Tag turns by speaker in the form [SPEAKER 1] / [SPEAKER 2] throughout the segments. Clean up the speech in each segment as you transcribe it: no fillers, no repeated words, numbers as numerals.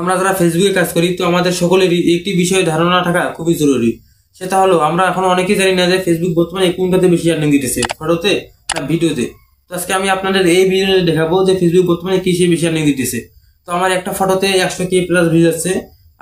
[SPEAKER 1] আমরা যারা ফেসবুকে কাজ করি তো আমাদের সকলেরই একটি বিষয়ে ধারণা থাকা খুবই জরুরি। সেটা হলো আমরা এখন অনেকেই জানি না যে ফেসবুক বর্তমানে কোনটাতে বেশি আর্নিং দিতেছে, ফটোতে না ভিডিওতে। তো আজকে আমি আপনাদের এই ভিডিওতে দেখাবো যে ফেসবুক বর্তমানে কিসে বেশি আর্নিং দিতেছে। তো আমার একটা ফটোতে 100K প্লাস ভিউজ আসছে,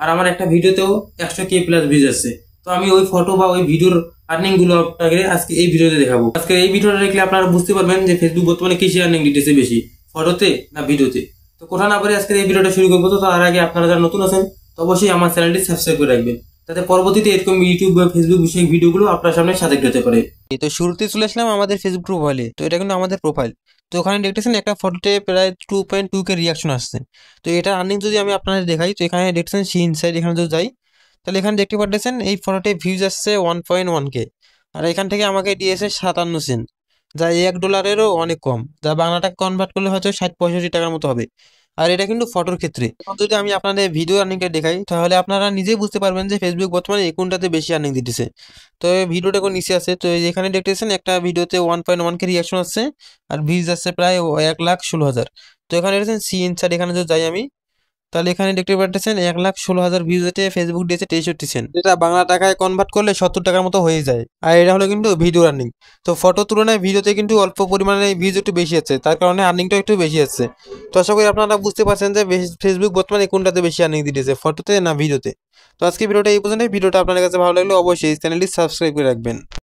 [SPEAKER 1] আর আমার একটা ভিডিওতেও 100K প্লাস ভিউজ আসছে। তো আমি ওই ফটো বা ওই ভিডিওর আর্নিং গুলো আপনাকে আজকে এই ভিডিওতে দেখাবো। আজকে এই ভিডিওটা দেখলে আপনারা বুঝতে পারবেন যে ফেসবুক বর্তমানে কিসে আর্নিং দিতেছে বেশি, ফটোতে না ভিডিওতে। তো কথা না বলে আজকে এই ভিডিওটা শুরু করবো। তো তার আগে আপনারা যারা নতুন আছেন তো অবশ্যই আমার চ্যানেলটি সাবস্ক্রাইব করে রাখবেন, যাতে পরবর্তীতে এরকম ইউটিউব বা ফেসবুক বিষয়ক ভিডিওগুলো আপনার সামনে সাজেক্ট হতে পারে।
[SPEAKER 2] তো শুরুতে চলে আসলাম আমাদের ফেসবুক প্রোফাইলে। তো এটা কিন্তু আমাদের প্রোফাইল। তো ওখানে দেখতেছেন একটা ফটোতে প্রায় 2.2K রিয়াকশন আসছে। তো এটা আর্নিং যদি আমি আপনাদের দেখাই, তো এখানে দেখতেছেন সি ইনসাইড, এখানে যদি যাই তাহলে এখানে দেখতে পাচ্ছেন এই ফটোতে ভিউজ আসছে 1.1K, আর এখান থেকে আমাকে দিয়েছে 57 সেন্ট, যা $1 অনেক কম, যা বাংলা টাকা কনভার্ট করলে হয়তো 60-65 টাকার মতো হবে। আর এটা কিন্তু ফটোর ক্ষেত্রে। এখন যদি আমি আপনাদের ভিডিও আর্নিংটা দেখাই তাহলে আপনারা নিজেই বুঝতে পারবেন যে ফেসবুক বর্তমানে কোনটাতে বেশি আর্নিং দিতেছে। তো এই ভিডিওটা কোন নিচে আছে, তো এখানে দেখতেছেন একটা ভিডিওতে 1.1K রিয়াকশন আছে, আর ভিউজ আছে প্রায় 1,16,000। তো এখানে দেখছেন সি ইনসাইড, এখানে যদি যাই আমি তাহলে এখানে দেখতে পাচ্ছেন 1,16,000 ভিউজেতে ফেসবুক দিয়েছে 63 সেন্ট, যেটা বাংলা টাকায় কনভার্ট করলে 70 টাকার মতো হয়ে যায়। আর এটা হলো কিন্তু ভিডিও আর্নিং। তো ফটো তুলনায় ভিডিওতে কিন্তু অল্প পরিমাণে ভিউজ একটু বেশি আছে, তার কারণে আর্নিংটা একটু বেশি আছে। তো আশা করি আপনারা বুঝতে পারছেন যে ফেসবুক বর্তমানে কোনটাতে বেশি আর্নিং দিতেছে, ফটোতে না ভিডিওতে। তো আজকে ভিডিওটা এই পর্যন্ত। ভিডিওটা আপনাদের কাছে ভালো লাগলে অবশ্যই চ্যানেলটি সাবস্ক্রাইব করে রাখবেন।